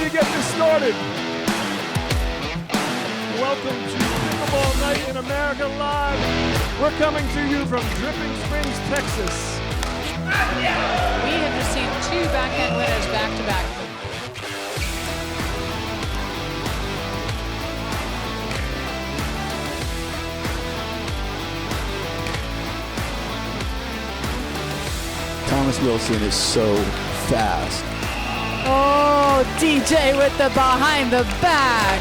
to get this started. Welcome to Pickleball Night in America Live. We're coming to you from Dripping Springs, Texas. We have received 2 backhand winners back-to-back. Thomas Wilson is so fast. Oh, DJ with the behind the back.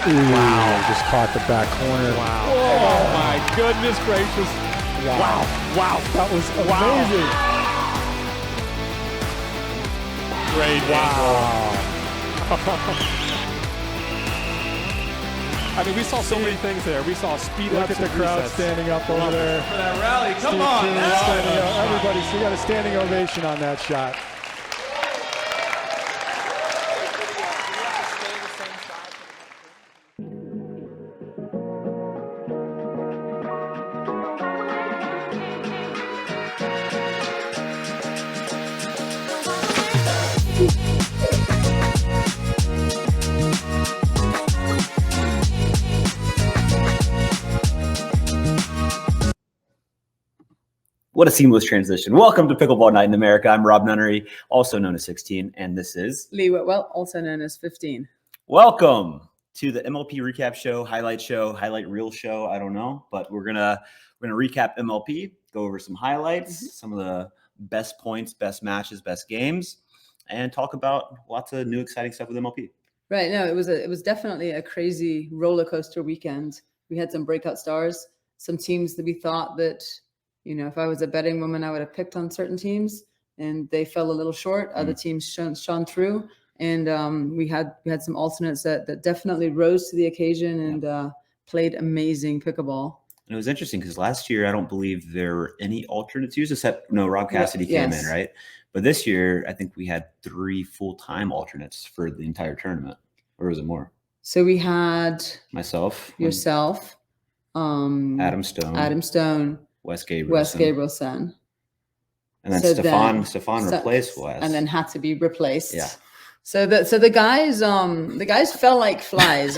Wow, just caught the back corner. Wow. Oh my goodness gracious. Wow. Wow. That was amazing. Great. Wow. I mean, we saw so many things there. We saw speed Look ups at the and crowd resets. standing up over there. For that rally, come Steve on. Coon Now. standing up. Everybody, so you got a standing ovation on that shot. What a seamless transition. Welcome to Pickleball Night in America. I'm Rob Nunnery, also known as 16, and this is Lee Whitwell, also known as 15. welcome to the MLP recap show, highlight reel show. I don't know, but we're gonna recap MLP, go over some highlights, some of the best points, best matches, best games, and talk about lots of new exciting stuff with MLP. Right. No, it was definitely a crazy roller coaster weekend. We had some breakout stars, some teams that we thought that, you know, if I was a betting woman, I would have picked on certain teams, and they fell a little short. Other teams shone through, and we had some alternates that definitely rose to the occasion and played amazing pickleball. And it was interesting because last year I don't believe there were any alternates used except Rob Cassidy came in, right? But this year I think we had 3 full-time alternates for the entire tournament, or was it more? So we had Myself, yourself, Adam Stone, Wes Gabrielson. And then So Stefan replaced Wes. And then had to be replaced. Yeah. So the guys fell like flies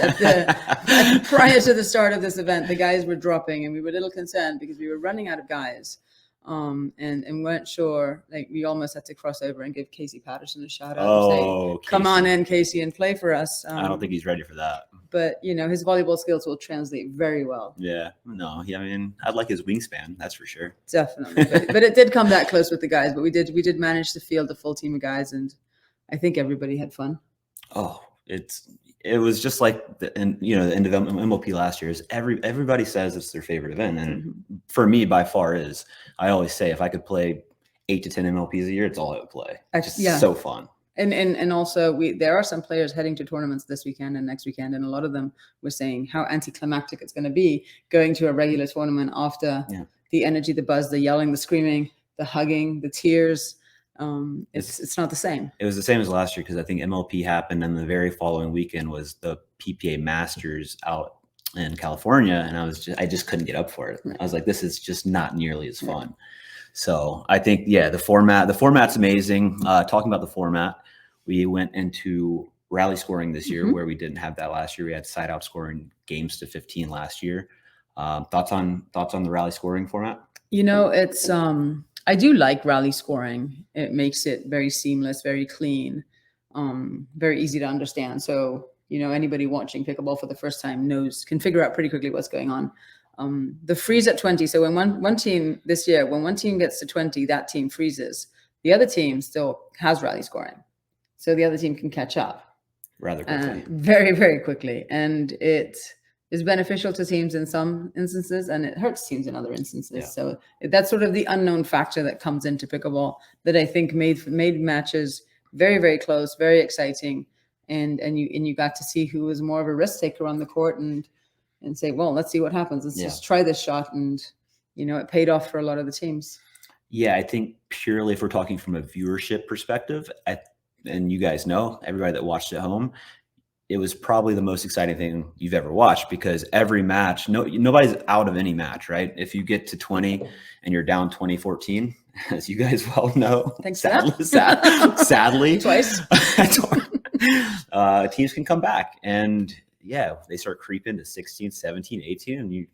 prior to the start of this event. The guys were dropping, and we were a little concerned because we were running out of guys, and weren't sure. Like, we almost had to cross over and give Casey Patterson a shout out and say, "Come on in, Casey, and play for us." I don't think he's ready for that. But you know, his volleyball skills will translate very well. Yeah. No. I mean, I'd like his wingspan. That's for sure. Definitely. but it did come that close with the guys. But we did manage to field a full team of guys, and I think everybody had fun. Oh, it was just like the end of MLP last year. Is everybody says it's their favorite event, and for me, by far is. I always say if I could play 8 to 10 MLPs a year, it's all I would play. It's so fun. And also there are some players heading to tournaments this weekend and next weekend, and a lot of them were saying how anticlimactic it's going to be going to a regular tournament after the energy, the buzz, the yelling, the screaming, the hugging, the tears. It's not the same. It was the same as last year because I think MLP happened, and the very following weekend was the PPA Masters out in California, and I just couldn't get up for it. I was like, this is just not nearly as fun. So I think, the format's amazing. Talking about the format, we went into rally scoring this year where we didn't have that last year. We had side out scoring games to 15 last year. Thoughts on the rally scoring format? You know, it's I do like rally scoring. It makes it very seamless, very clean, very easy to understand. So, you know, anybody watching pickleball for the first time can figure out pretty quickly what's going on. The freeze at 20. So when one team this year, when one team gets to 20, that team freezes. The other team still has rally scoring. So the other team can catch up rather quickly. Very, very quickly. And it is beneficial to teams in some instances, and it hurts teams in other instances. Yeah. So that's sort of the unknown factor that comes into pickleball that I think made matches very, very close, very exciting. And you got to see who was more of a risk taker on the court and say, well, let's see what happens. Let's just try this shot. And, you know, it paid off for a lot of the teams. Yeah, I think purely if we're talking from a viewership perspective, and you guys know, everybody that watched at home, it was probably the most exciting thing you've ever watched, because every match, nobody's out of any match, right? If you get to 20 and you're down 20-14, as you guys well know, Thanks sadly, Twice. Teams can come back, and they start creeping to 16, 17, 18, and you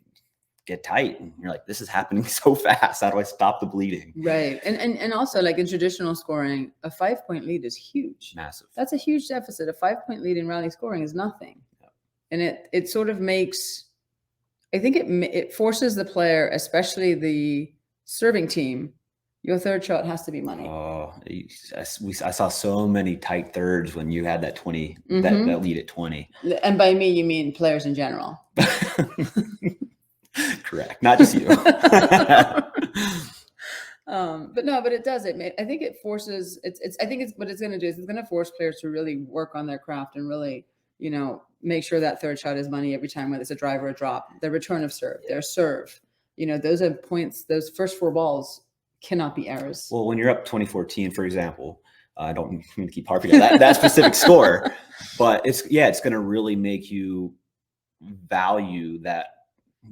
get tight, and you're like, this is happening so fast. How do I stop the bleeding? Right. And also, like, in traditional scoring, a 5-point lead is huge. Massive. That's a huge deficit. A 5-point lead in rally scoring is nothing. Yeah. And it sort of makes, I think it forces the player, especially the serving team, your third shot has to be money. Oh, I saw so many tight thirds when you had that 20, that lead at 20. And by me, you mean players in general. Correct. Not just you. But it does. I think it forces. I think what it's going to do is it's going to force players to really work on their craft and really, make sure that third shot is money every time, whether it's a drive or a drop. The return of serve, their serve. Those are points. Those first 4 balls cannot be errors. Well, when you're up 20-14, for example, I don't mean to keep harping on that specific score, but it's going to really make you value that.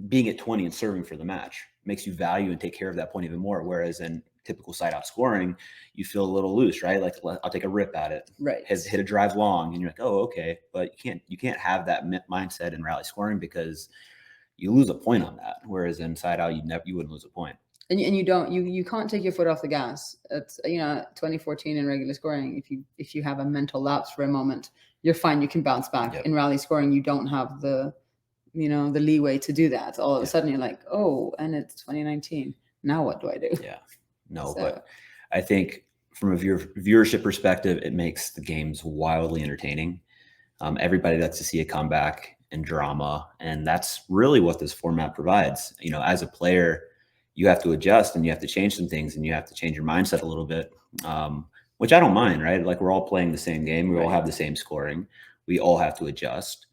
Being at 20 and serving for the match makes you value and take care of that point even more. Whereas in typical side out scoring, you feel a little loose, right? Like, I'll take a rip at it. Right. Has hit a drive long, and you're like, oh, okay. But you can't have that mindset in rally scoring, because you lose a point on that. Whereas in side out, you wouldn't lose a point. And you can't take your foot off the gas. It's 2014 in regular scoring. If you have a mental lapse for a moment, you're fine. You can bounce back. Yep. In rally scoring, you don't have the leeway to do that. All of a sudden you're like, oh, and it's 2019. Now what do I do? Yeah. No, but I think from a viewership perspective, it makes the games wildly entertaining. Everybody likes to see a comeback and drama, and that's really what this format provides. As a player, you have to adjust, and you have to change some things, and you have to change your mindset a little bit, which I don't mind, right? Like, we're all playing the same game. We all have the same scoring. We all have to adjust.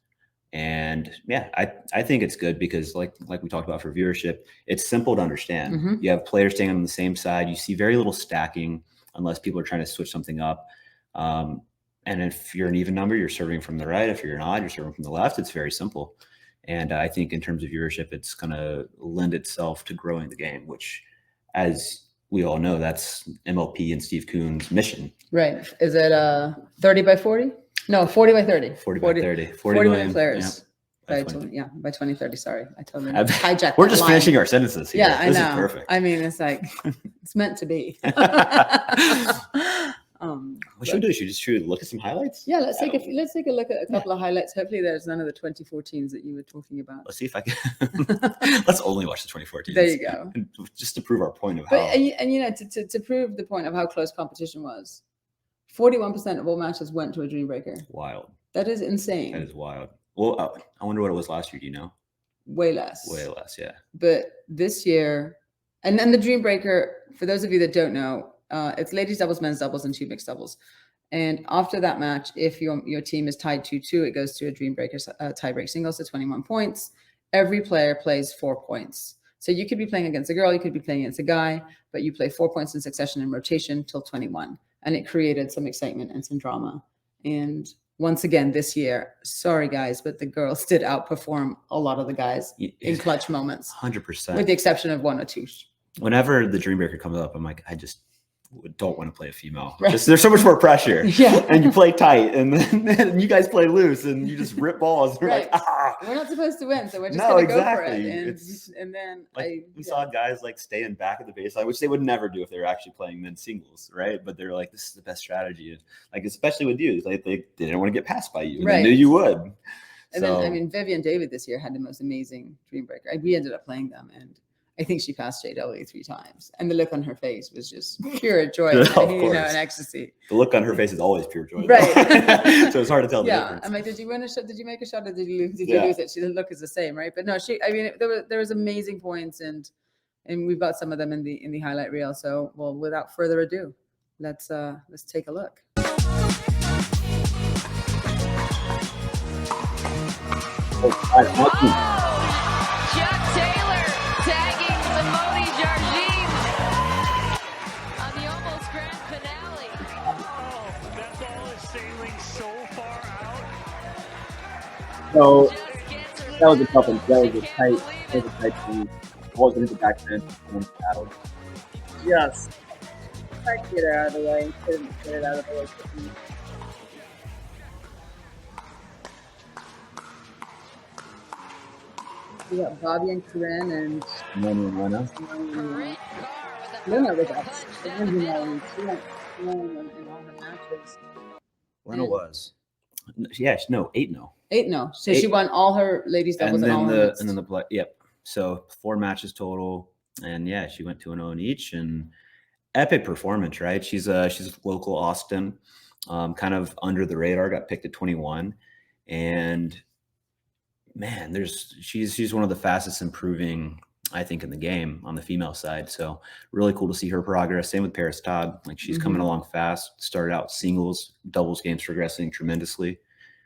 And I think it's good, because like we talked about for viewership, it's simple to understand. Mm-hmm. You have players staying on the same side. You see very little stacking unless people are trying to switch something up. And if you're an even number, you're serving from the right. If you're an odd, you're serving from the left. It's very simple. And I think in terms of viewership, it's going to lend itself to growing the game, which, as we all know, that's MLP and Steve Kuhn's mission. Right. Is it 30 by 40? No, 40 by 30. 40 by 30. 40 million players. By by 2030. Sorry, I totally hijacked. We're just finishing our sentences here. Yeah, I know. This is perfect. I mean, it's like it's meant to be. What should we do? Should we just look at some highlights? Yeah, let's take a look at a couple of highlights. Hopefully, there's none of the 2014s that you were talking about. Let's see if I can. Let's only watch the 2014s. There you go. Just to prove our point of but, how. And to prove the point of how close competition was, 41% of all matches went to a dream breaker. Wild. That is insane. That is wild. Well, I wonder what it was last year. Do you know? Way less. Way less, yeah. But this year, and then the dream breaker, for those of you that don't know, it's ladies doubles, men's doubles, and 2 mixed doubles. And after that match, if your team is tied 2-2, it goes to a dream breaker tiebreak singles to 21 points. Every player plays 4 points. So you could be playing against a girl, you could be playing against a guy, but you play 4 points in succession in rotation till 21. And it created some excitement and some drama. And once again, this year, sorry guys, but the girls did outperform a lot of the guys in clutch moments. 100%. With the exception of 1 or 2. Whenever the dream breaker comes up, I'm like, I just don't want to play a female. Right. There's so much more pressure. Yeah. And you play tight, and then you guys play loose, and you just rip balls. We're like, We're not supposed to win, so we're just No, going to exactly. go for it. And then we saw guys like staying back at the baseline, which they would never do if they were actually playing men's singles, right? But they're like, this is the best strategy. And like, especially with you, like they didn't want to get passed by you. And They knew you would. And then, I mean, Vivian David this year had the most amazing dream breaker. We ended up playing them, and I think she passed JW 3 times, and the look on her face was just pure joy, and ecstasy. The look on her face is always pure joy, right? So it's hard to tell the difference. I'm like, did you win a shot? Did you make a shot? Or did you lose? Did you lose it? The look is the same, right? But no, there was amazing points, and we've got some of them in the highlight reel. So, well, without further ado, let's take a look. So that was a tough one. That was a tight thing. Wasn't into backhand and battle. Yes. Try to get it out of the way. Get it out of the way. We got Bobby and Corinne and Lena. Lena was up. She went in all her matches. Lena was. Yeah, no, 8-0. 8-0. So she won all her ladies doubles and all her mixed. And then the play. Yep. So 4 matches total, and yeah, she went 2-0 in each, and epic performance, right? She's local Austin, kind of under the radar, got picked at 21, and man, she's one of the fastest improving, I think, in the game on the female side. So really cool to see her progress. Same with Paris Todd. Like she's coming along fast. Started out singles, doubles games progressing tremendously.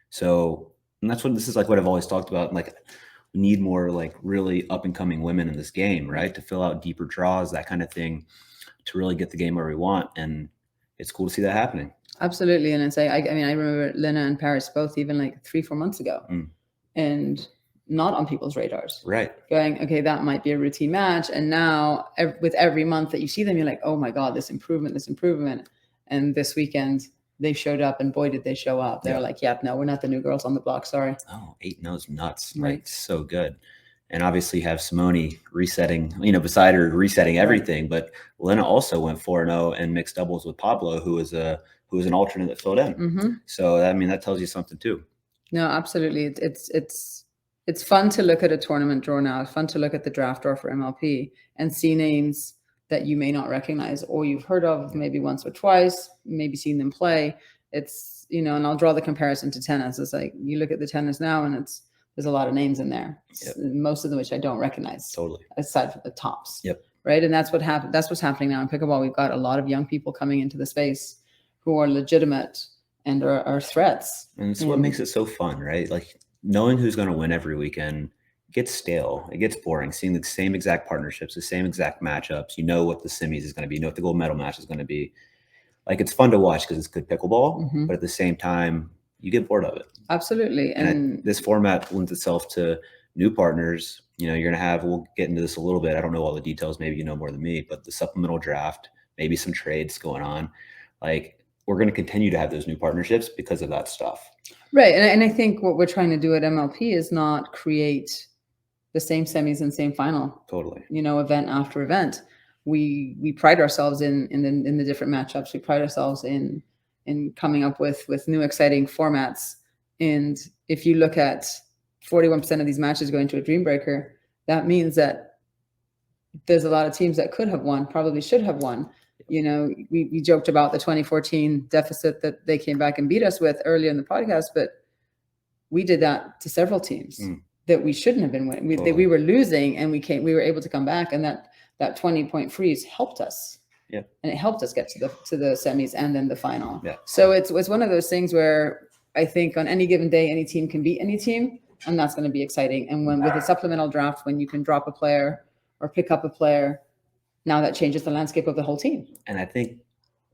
So, and that's what this is like what I've always talked about. Like we need more like really up and coming women in this game, right? To fill out deeper draws, that kind of thing, to really get the game where we want. And it's cool to see that happening. Absolutely. And I mean, I remember Lena and Paris both even like 3-4 months ago. And not on people's radars. Right. Going, okay, that might be a routine match. And now with every month that you see them, you're like, oh my God, this improvement. And this weekend they showed up, and boy, did they show up. They were like, yeah, no, we're not the new girls on the block. Sorry. Oh, 8-0 is nuts. Right. Like so good. And obviously you have Simone resetting, beside her resetting everything. But Lena also went 4-0 and mixed doubles with Pablo, who was an alternate that filled in. So I mean, that tells you something too. No, absolutely. It's fun to look at a tournament draw now. It's fun to look at the draft draw for MLP and see names that you may not recognize or you've heard of maybe once or twice, maybe seen them play. It's, and I'll draw the comparison to tennis. It's like you look at the tennis now and there's a lot of names in there, most of them which I don't recognize. Totally. Aside from the tops. Yep. Right. And that's what happened. That's what's happening now in pickleball. We've got a lot of young people coming into the space who are legitimate and are threats. And it's what makes it so fun, right? Like knowing who's going to win every weekend gets stale. It gets boring. Seeing the same exact partnerships, the same exact matchups. You know what the semis is going to be. You know what the gold medal match is going to be. Like it's fun to watch because it's good pickleball, but at the same time, you get bored of it. Absolutely. And this format lends itself to new partners. You're going to have, we'll get into this a little bit. I don't know all the details. Maybe you know more than me, but the supplemental draft, maybe some trades going on. Like, we're going to continue to have those new partnerships because of that stuff. Right. And I think what we're trying to do at MLP is not create the same semis and same final. Totally. Event after event. We pride ourselves in the different matchups. We pride ourselves in coming up with new exciting formats. And if you look at 41% of these matches going to a dream breaker, that means that there's a lot of teams that could have won, probably should have won. We joked about the 2014 deficit that they came back and beat us with earlier in the podcast, but we did that to several teams that we shouldn't have been winning. We were losing and we were able to come back, and that 20-point freeze helped us. Yeah. And it helped us get to the semis and then the final. Yeah. So it's one of those things where I think on any given day, any team can beat any team, and that's going to be exciting. And with a supplemental draft, when you can drop a player or pick up a player, now that changes the landscape of the whole team. And I think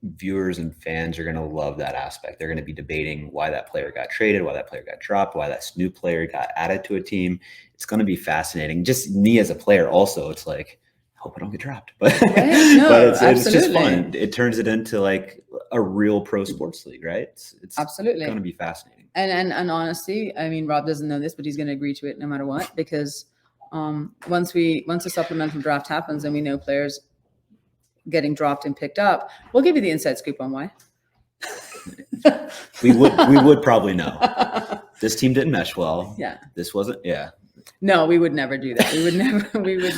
viewers and fans are going to love that aspect. They're going to be debating why that player got traded, why that player got dropped, why that new player got added to a team. It's going to be fascinating. Just me as a player also, it's like, I hope I don't get dropped. But, right? No, but it's just fun. It turns it into like a real pro sports league, right? It's absolutely going to be fascinating. And honestly, I mean, Rob doesn't know this, but he's going to agree to it no matter what, because once a supplemental draft happens and we know players getting dropped and picked up, we'll give you the inside scoop on why. we would probably know. This team didn't mesh well. Yeah. This wasn't. Yeah. No, we would never do that. We would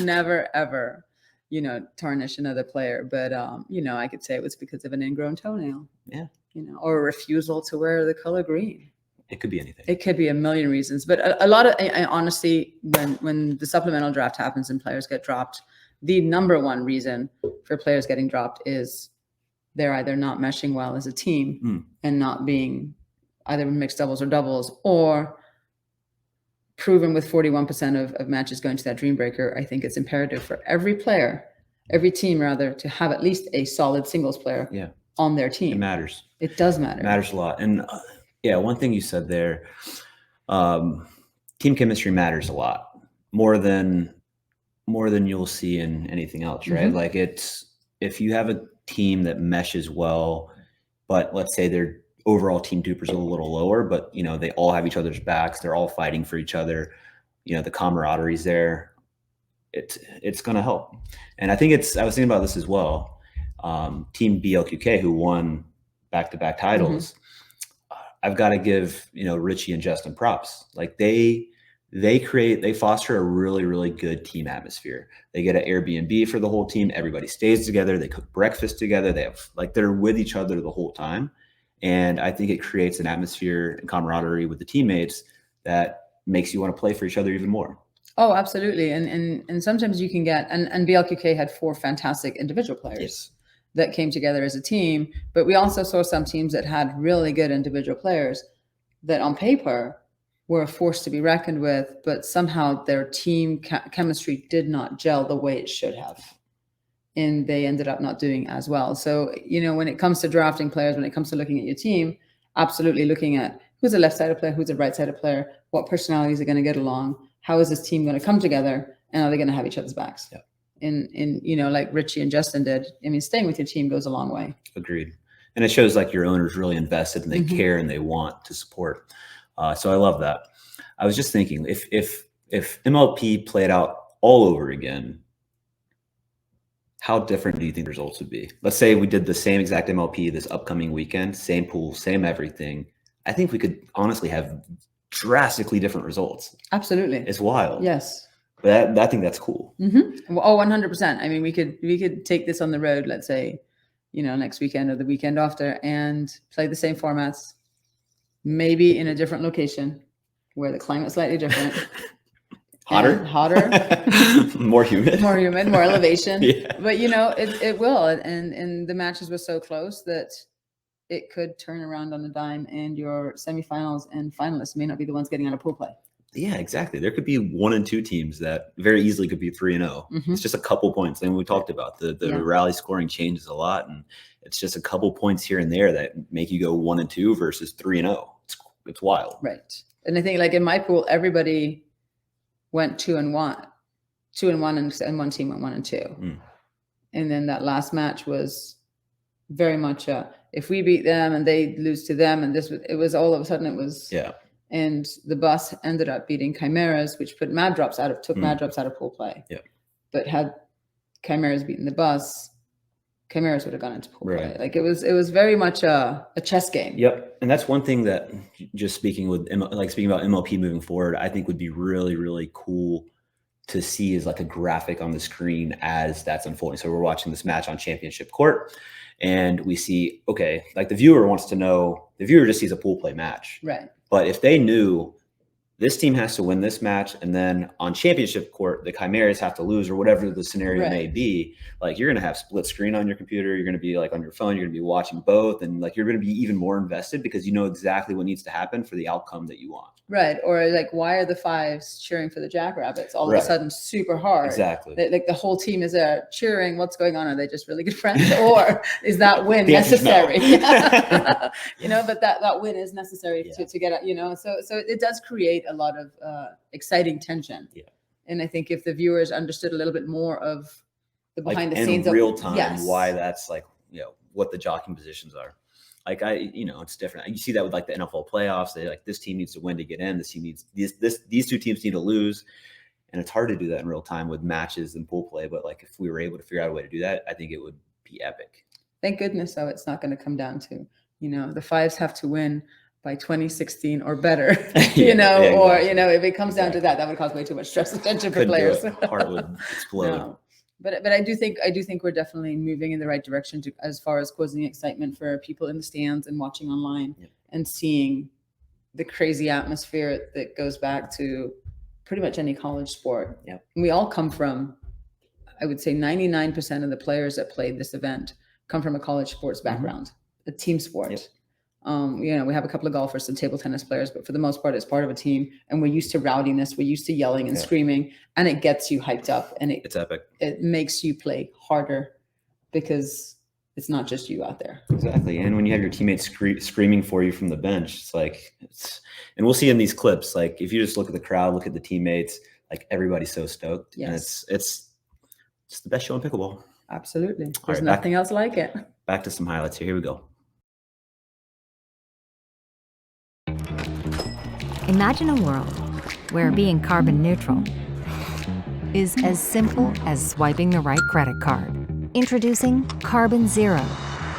never ever, tarnish another player. But I could say it was because of an ingrown toenail. Yeah. Or a refusal to wear the color green. It could be anything. It could be a million reasons, but a lot of, honestly, when the supplemental draft happens and players get dropped, the number one reason for players getting dropped is they're either not meshing well as a team and not being either mixed doubles or doubles, or proven with 41% of matches going to that dream breaker. I think it's imperative for every team rather, to have at least a solid singles player on their team. It matters. It does matter. It matters a lot. And one thing you said there, team chemistry matters a lot more than you'll see in anything else, right? Like if you have a team that meshes well, but let's say their overall team DUPR is a little lower, but they all have each other's backs, they're all fighting for each other, the camaraderie's there, it's going to help. And I think I was thinking about this as well. Team BLQK, who won back-to-back titles, I've got to give Richie and Justin props. Like they foster a really, really good team atmosphere. They get an Airbnb for the whole team. Everybody stays together. They cook breakfast together. They're with each other the whole time. And I think it creates an atmosphere and camaraderie with the teammates that makes you want to play for each other even more. Oh, absolutely. And sometimes you can get, and BLQK had 4 fantastic individual players that came together as a team, but we also saw some teams that had really good individual players that on paper were a force to be reckoned with, but somehow their team chemistry did not gel the way it should have. And they ended up not doing as well. So, when it comes to drafting players, when it comes to looking at your team, absolutely looking at who's a left-sided player, who's a right-sided player, what personalities are going to get along, how is this team going to come together, and are they going to have each other's backs? Yeah. In like Richie and Justin did. I mean, staying with your team goes a long way. Agreed. And it shows like your owner's really invested and they care and they want to support. So I love that. I was just thinking if MLP played out all over again, how different do you think the results would be? Let's say we did the same exact MLP this upcoming weekend, same pool, same everything. I think we could honestly have drastically different results. Absolutely. It's wild. Yes. But I think that's cool. Well, oh, 100%. I mean, we could take this on the road, let's say, next weekend or the weekend after, and play the same formats, maybe in a different location where the climate's slightly different. Hotter, more humid, more elevation. Yeah. But it will. And the matches were so close that it could turn around on a dime, and your semifinals and finalists may not be the ones getting out of pool play. Yeah, exactly. There could be 1 and 2 teams that very easily could be 3-0. It's just a couple points. And we talked about the rally scoring changes a lot, and it's just a couple points here and there that make you go 1 and 2 versus 3-0. It's wild. Right. And I think like in my pool, everybody went 2-1, and one team went 1 and 2. And then that last match was very much if we beat them and they lose to them, and it was all of a sudden it was And the bus ended up beating Chimeras, which put Mad Drops took Mad Drops out of pool play. Yeah. But had Chimeras beaten the bus, Chimeras would have gone into pool play. Right. Like it was very much a chess game. Yep. And that's one thing that just speaking about MLP moving forward, I think would be really, really cool to see is like a graphic on the screen as that's unfolding. So we're watching this match on championship court and we see, okay, like the viewer just sees a pool play match. Right. But if they knew this team has to win this match, and then on championship court, the Chimeras have to lose, or whatever the scenario may be, like you're going to have split screen on your computer. You're going to be like on your phone. You're going to be watching both. And like, you're going to be even more invested because you know exactly what needs to happen for the outcome that you want. Right. Or like, why are the Fives cheering for the Jackrabbits all of a sudden super hard? Exactly. Like the whole team is there cheering. What's going on? Are they just really good friends? Or is that win necessary? No. But that win is necessary to get out, so it does create a lot of exciting tension. Yeah. And I think if the viewers understood a little bit more of the behind the scenes in real time, why that's like, what the jockeying positions are. Like it's different. You see that with like the NFL playoffs. They like, this team needs to win to get in. This team needs these 2 teams need to lose. And it's hard to do that in real time with matches and pool play. But like, if we were able to figure out a way to do that, I think it would be epic. Thank goodness. So it's not going to come down to, the Fives have to win by 2016 or better, or, if it comes down to that would cause way too much stress and tension for players. Heart would explode. No. But I do think we're definitely moving in the right direction as far as causing excitement for people in the stands and watching online and seeing the crazy atmosphere that goes back to pretty much any college sport. Yeah. We all come from, I would say 99% of the players that played this event come from a college sports background, a team sport. Yep. We have a couple of golfers and table tennis players, but for the most part, it's part of a team. And we're used to rowdiness. We're used to yelling and screaming, and it gets you hyped up, and it's epic. It makes you play harder because it's not just you out there. Exactly. And when you have your teammates screaming for you from the bench, it's like, and we'll see in these clips, like if you just look at the crowd, look at the teammates, like everybody's so stoked. Yes. And it's the best show in pickleball. Absolutely. There's right, nothing else like it. Back to some highlights here. Here we go. Imagine a world where being carbon neutral is as simple as swiping the right credit card. Introducing Carbon Zero,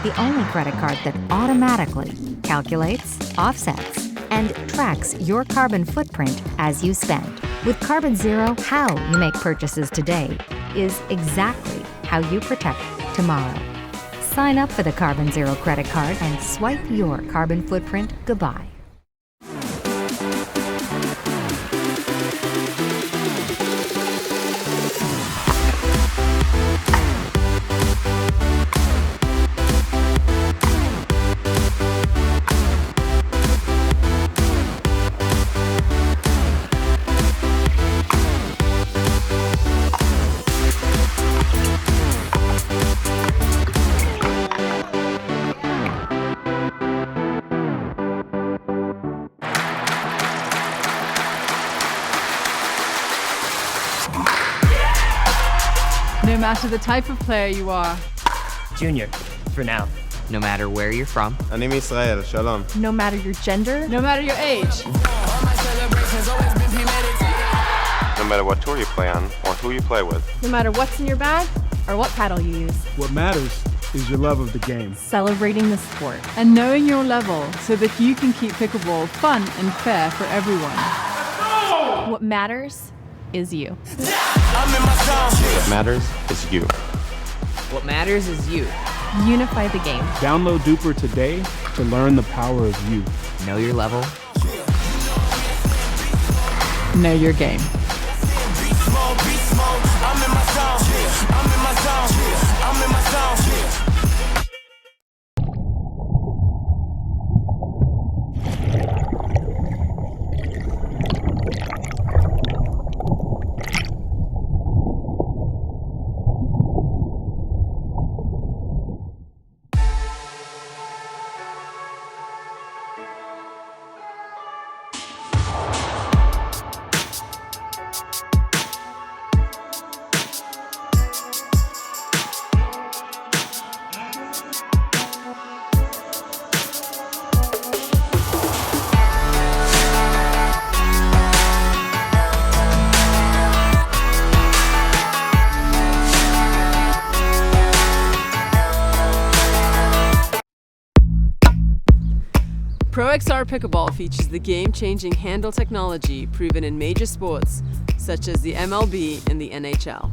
the only credit card that automatically calculates, offsets, and tracks your carbon footprint as you spend. With Carbon Zero, how you make purchases today is exactly how you protect tomorrow. Sign up for the Carbon Zero credit card and swipe your carbon footprint goodbye. No matter the type of player you are. Junior, for now. No matter where you're from. אני מישראל, שלום. No matter your gender. No matter your age. No matter what tour you play on or who you play with. No matter what's in your bag or what paddle you use. What matters is your love of the game. Celebrating the sport. And knowing your level so that you can keep pickleball fun and fair for everyone. What matters is you. What matters is you. What matters is you. Unify the game. Download DUPR today to learn the power of you. Know your level. Know your game. ProXR Pickleball features the game-changing handle technology proven in major sports such as the MLB and the NHL.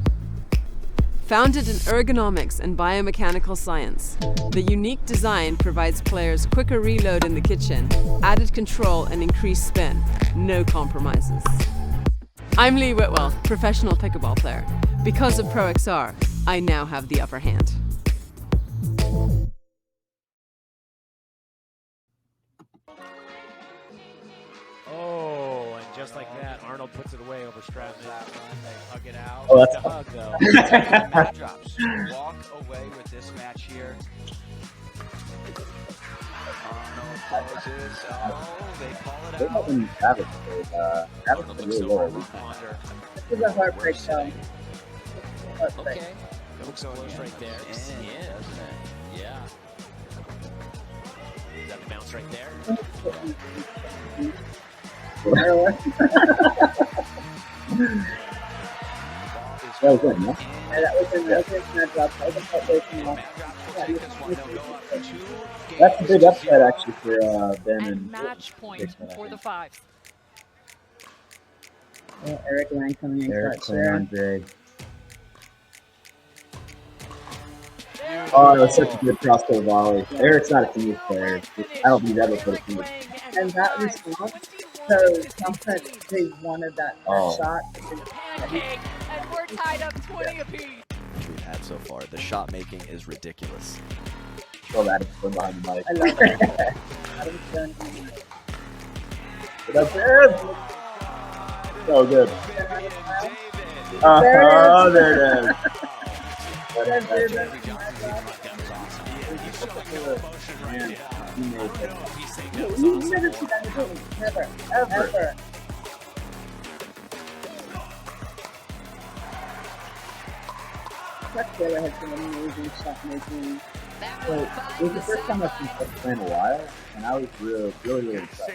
Founded in ergonomics and biomechanical science, the unique design provides players quicker reload in the kitchen, added control and increased spin, no compromises. I'm Lee Whitwell, professional pickleball player. Because of ProXR, I now have the upper hand. Oh, and just like that, Arnold puts it away over Stratton. They hug it out. Oh, that's the hug, though. Match drops. Walk away with this match here. Arnold closes. Oh, they call it out. When Travis Arnold looks over at Wonder. This is a heartbreak show. Okay. Looks close right there. Yeah, doesn't it? Yeah. Is that the bounce right there? That was good, no? That's a big upset actually for Ben and match point for the five. Eric Lang coming in Eric clutch there. Andre. Oh, that was such a good crossbow volley. Eric's not a team player. I don't think he's ever put a team. And that response, so sometimes they wanted that shot. Pancake, and we're tied up 20 apiece. We've had so far. The shot making is ridiculous. Throw that from behind the mic. I love it. Adam's done. That's it. So good. Oh, there it is. Man, he made that. You never see that before. Never, ever. Chuck Taylor has been amazing shot making. So it was the first time I've seen Chuck play in a while, and I was really impressed.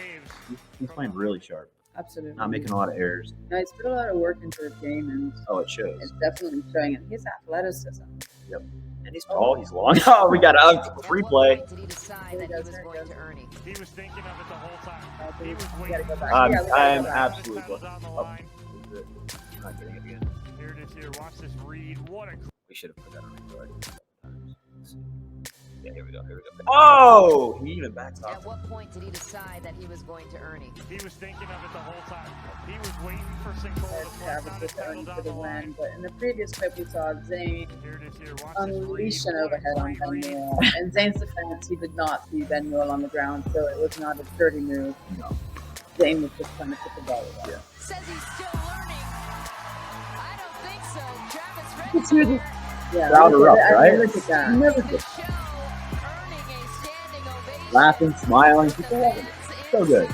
He's playing really sharp. Absolutely. Not making a lot of errors. No, he's put a lot of work into his game, and it shows. It's definitely showing it. His athleticism. Yep. And he's tall, he's long. Oh, we got a free play. Did he decide that he was going to earn it? He was thinking of it the whole time. He was We waiting. gotta go back. I'm absolutely Buttons on the line. I'm not getting it again. Here it is here. Watch this read. What a We should have put that on record. Yeah, here we go. Oh, he even backs At off. what point did he decide that he was going to earn it? He was thinking of it the whole time. He was waiting for Sincola to Travis force was on going his for down the the line. win, but in the previous clip we saw Zane Here it is here. Watch unleash this an read. What a overhead on great Ben read. Newell. In Zane's defense, he did not see Ben Newell on the ground, so it was not a dirty move. No. Zane was just trying to put the ball away. Yeah. Says he's still learning. I don't think so. Travis It's really, yeah, Router look up, at it. I right? mean, look at that. Never the get show, earning a standing ovation. laughing, smiling. People love it. So good.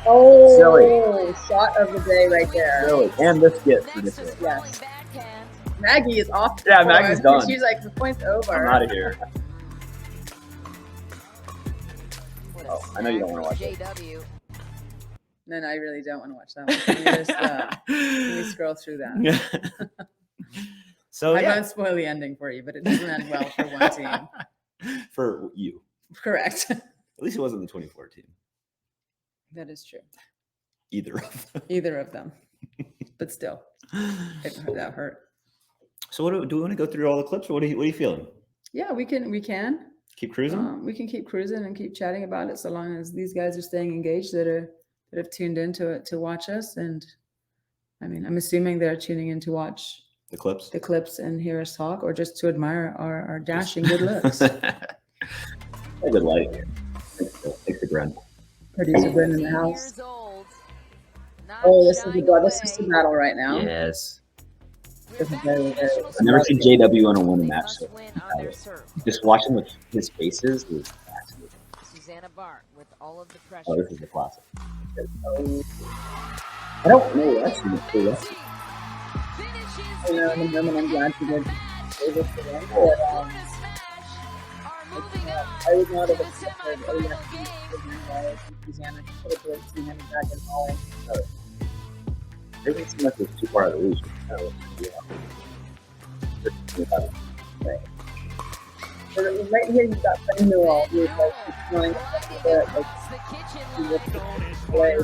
Oh, Silly. shot of the day right there. Really. And this gets ridiculous. Yes. Maggie is off. the Yeah, court. Maggie's done. She's like, the point's over. I'm out of here. Oh, I know you don't want to watch it. JW. No, I really don't want to watch that one. Let me just let me scroll through that. So I yeah, won't spoil the ending for you, but it doesn't end well for one team. for you, Correct. at least it wasn't the 2014. That is true. Either of them. Either of them. But still, that hurt. So what do we want to go through all the clips, or what are you feeling? Yeah, we can. Keep cruising. We can keep cruising and keep chatting about it so long as these guys are staying engaged that have tuned in to watch us. And I mean, I'm assuming they're tuning in to watch The clips and hear us talk, or just to admire our dashing good looks. A good light here. Thanks to Gren. Producer Bryn in the house. Oh, this is the battle right now. Yes. This is very, very. I've never seen JW want to win a match. So just watching his faces was fascinating. Susanna Bart with all of the pressure. Oh, this is a classic. I don't know. Actually, it's cool. You know, in the moment, I'm glad she did this to them. But, I would not have expected Susanna to put a great 200 back in Holly. It doesn't seem like it was too far out of reach. Right. So right here, you've got Ben Newell, who's like trying to play.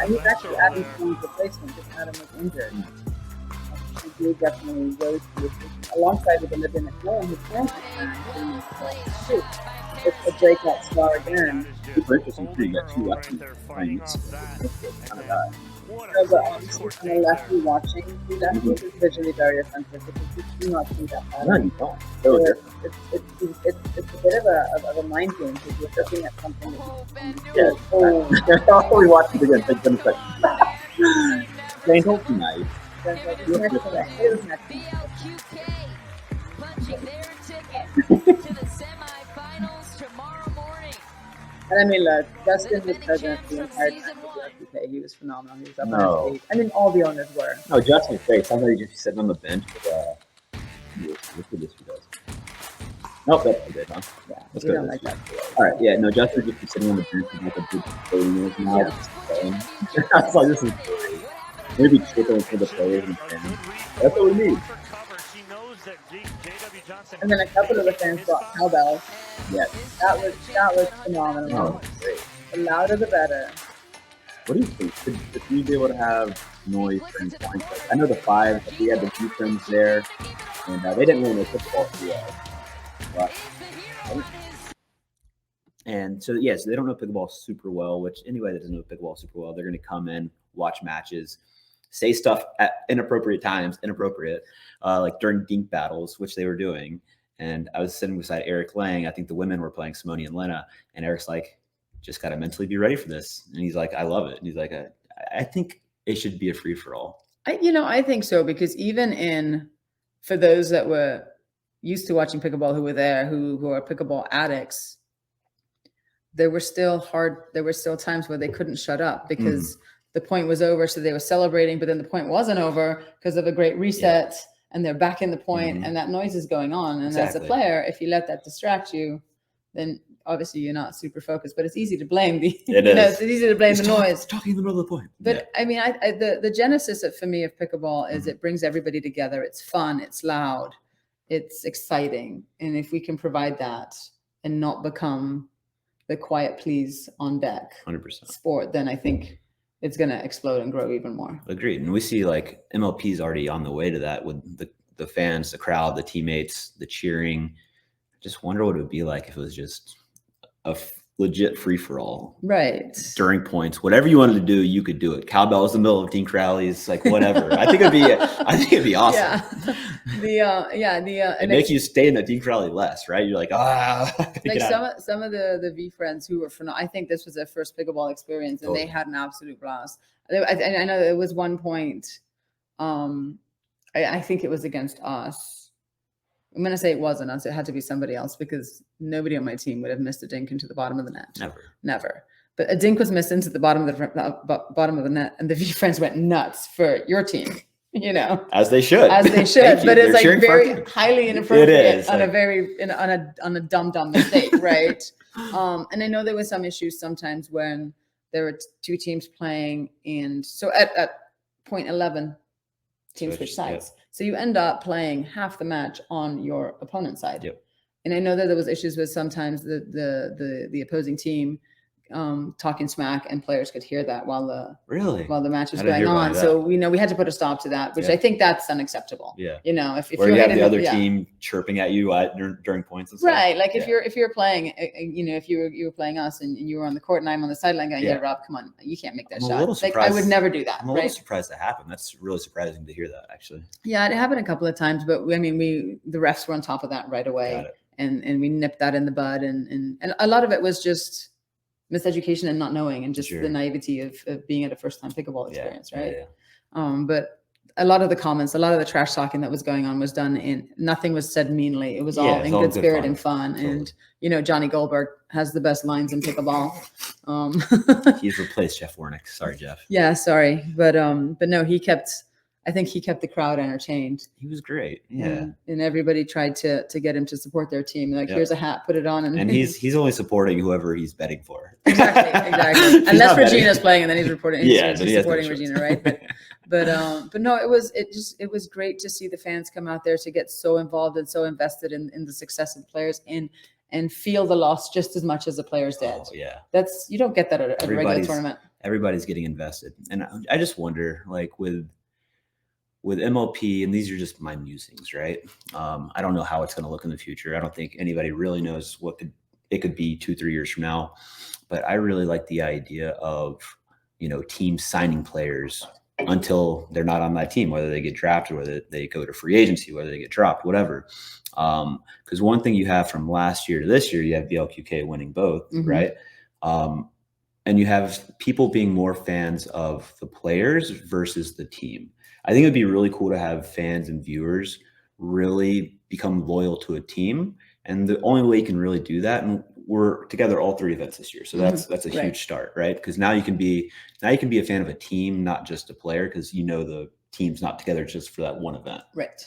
He's actually adding Stone's replacement because Adam was injured. She did definitely go to alongside with Olivia McMillan, who's shoot. It's a breakout star again. Super interesting too. You got two lefties playing kind of guy. So, but obviously, on the left, you're watching. The left is visually very offensive because you do not see that pattern. No, you don't. So it's a bit of a mind game because you're looking at something that Yeah. Oh, we watched it again. Take 10 seconds. Jane Holt's nice. Punching their ticket to the semifinals tomorrow morning. And I mean, look, Justin was present the entire time. He was phenomenal. He was up on his feet. I mean, all the owners were. No, Justin's great. Somebody just sitting on the bench with look at this he does. Nope, that's good, huh? Yeah, let's we go. don't like that. All right, yeah, no, Justin just be sitting on the bench with like a big 30 minutes now. I was like, this is great. Maybe trickling for the players and fans. That's what we need. And then a couple of the fans brought cowbells. Yes. That was phenomenal. Oh, great. The louder the better. What do you think? Should we be able to have noise during points? Like, I know the fives, but we had the G-Friends there, and they didn't really know football too well. And so, yeah, so they don't know pickleball super well, which anybody that doesn't know pickleball super well, they're going to come in, watch matches, say stuff at inappropriate times, like during dink battles, which they were doing. And I was sitting beside Eric Lang. I think the women were playing Simone and Lena. And Eric's like, just got to mentally be ready for this. And he's like, I love it. And he's like, I think it should be a free-for-all. I think so, because even for those that were used to watching pickleball who were there, who are pickleball addicts, there were still times where they couldn't shut up because the point was over. So they were celebrating, but then the point wasn't over because of a great reset and they're back in the point and that noise is going on. And as a player, if you let that distract you, then obviously you're not super focused, but it's easy to blame it's easy to blame the noise. Talking in the middle of the point. But I mean, the genesis for me of pickleball is it brings everybody together. It's fun, it's loud, it's exciting. And if we can provide that and not become the quiet please on deck 100% sport, then I think it's going to explode and grow even more. Agreed. And we see like MLP is already on the way to that with the fans, the crowd, the teammates, the cheering. Just wonder what it would be like if it was just a legit free-for-all. Right. During points, whatever you wanted to do, you could do it. Cowbells in the middle of team rallies, like whatever. I think it'd be awesome. It make you stay in the team rally less, right? You're like, like some of the V friends who were I think this was their first pickleball experience and they had an absolute blast. I know there was one point, I think it was against us. I'm going to say it wasn't us. It had to be somebody else because nobody on my team would have missed a dink into the bottom of the net. Never. But a dink was missed into the bottom of the net, and the V friends went nuts for your team. As they should. But it's like very highly inappropriate on a dumb mistake, right? And I know there was some issues sometimes when there were two teams playing, and so at point 11, teams switch sides. So you end up playing half the match on your opponent's side. And I know that there was issues with sometimes the opposing team talking smack, and players could hear that while the match was going on. So we had to put a stop to that, which I think that's unacceptable. If you have the other team chirping at you during points and stuff. Right. Like if you're playing, if you were playing us and you were on the court and I'm on the sideline going, yeah, Rob, come on, you can't make that shot. Like I would never do that. I'm a little surprised that happened. That's really surprising to hear that, actually. Yeah, it happened a couple of times, but I mean, the refs were on top of that right away, and we nipped that in the bud, and a lot of it was just miseducation and not knowing, and just the naivety of being at a first-time pickleball experience, right? But a lot of the comments, a lot of the trash talking that was going on was done nothing was said meanly. It was all in good spirit and fun. Totally. And Johnny Goldberg has the best lines in pickleball. He's replaced Jeff Warnick. Sorry, Jeff. Yeah, sorry, but no, I think he kept the crowd entertained. He was great. Yeah. And everybody tried to get him to support their team. Like, here's a hat, put it on. And he's only supporting whoever he's betting for. Exactly. Unless Regina's playing, and then he's reporting. He's supporting Regina, right? But no, it was great to see the fans come out there to get so involved and so invested in the success of the players and feel the loss just as much as the players did. Oh, yeah. You don't get that at a regular tournament. Everybody's getting invested. And I just wonder, like with MLP, and these are just my musings, right? I don't know how it's going to look in the future. I don't think anybody really knows what it could be 2-3 years from now. But I really like the idea of, teams signing players until they're not on that team, whether they get drafted, whether they go to free agency, whether they get dropped, whatever. Because one thing you have from last year to this year, you have BLQK winning both, right? And you have people being more fans of the players versus the team. I think it'd be really cool to have fans and viewers really become loyal to a team. And the only way you can really do that, and we're together all 3 events this year. So that's a huge start, right? Because now you can be a fan of a team, not just a player, because the team's not together just for that one event. Right.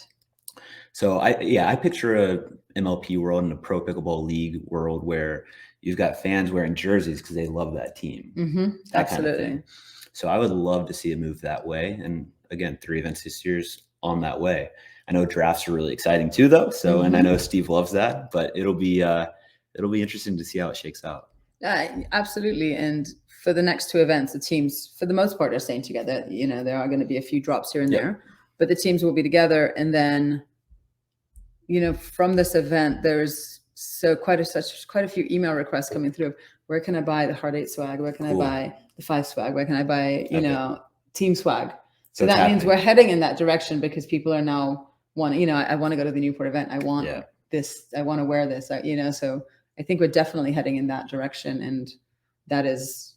So I picture a MLP world and a pro pickleball league world where you've got fans wearing jerseys because they love that team. Absolutely. Kind of so I would love to see it move that way. And again, 3 events this year's on that way. I know drafts are really exciting too, though. So, and I know Steve loves that, but it'll be interesting to see how it shakes out. Absolutely. And for the next 2 events, the teams, for the most part, are staying together. There are going to be a few drops here and there, but the teams will be together. And then, from this event, there's quite a few email requests coming through. Where can I buy the Hard 8 swag? Where can I buy the 5 swag? Where can I buy, team swag? So that means we're heading in that direction because people are now I want to go to the Newport event. I want this. I want to wear this. So I think we're definitely heading in that direction. And that is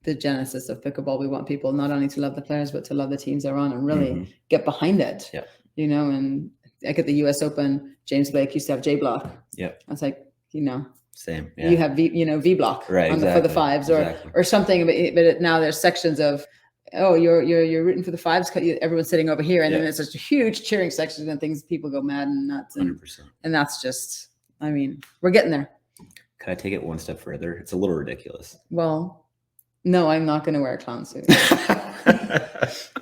the genesis of pickleball. We want people not only to love the players, but to love the teams they're on and really get behind it, and like at the U.S. Open, James Blake used to have J block. Yep. I was like, you know, Same. Yeah. you have V block Right, for the fives or something. But now there's sections of, oh, you're rooting for the fives. Everyone's sitting over here, and then it's such a huge cheering section and things. People go mad and nuts. 100%. And that's just, I mean, we're getting there. Could I take it one step further? It's a little ridiculous. Well, no, I'm not going to wear a clown suit.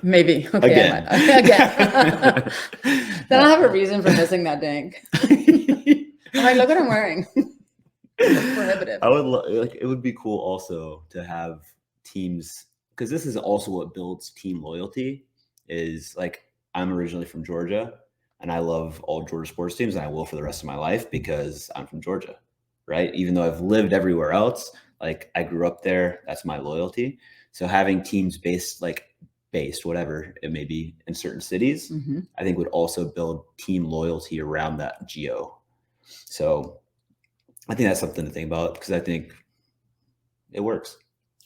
Maybe. Okay. Again. Again. Then I'll have a reason for missing that dink. I'm like, look what I'm wearing. It's prohibitive. I would like. It would be cool also to have teams, because this is also what builds team loyalty. Is like, I'm originally from Georgia, and I love all Georgia sports teams, and I will for the rest of my life because I'm from Georgia, right? Even though I've lived everywhere else, like I grew up there, that's my loyalty. So having teams based whatever it may be in certain cities, I think would also build team loyalty around that geo. So I think that's something to think about, because I think it works.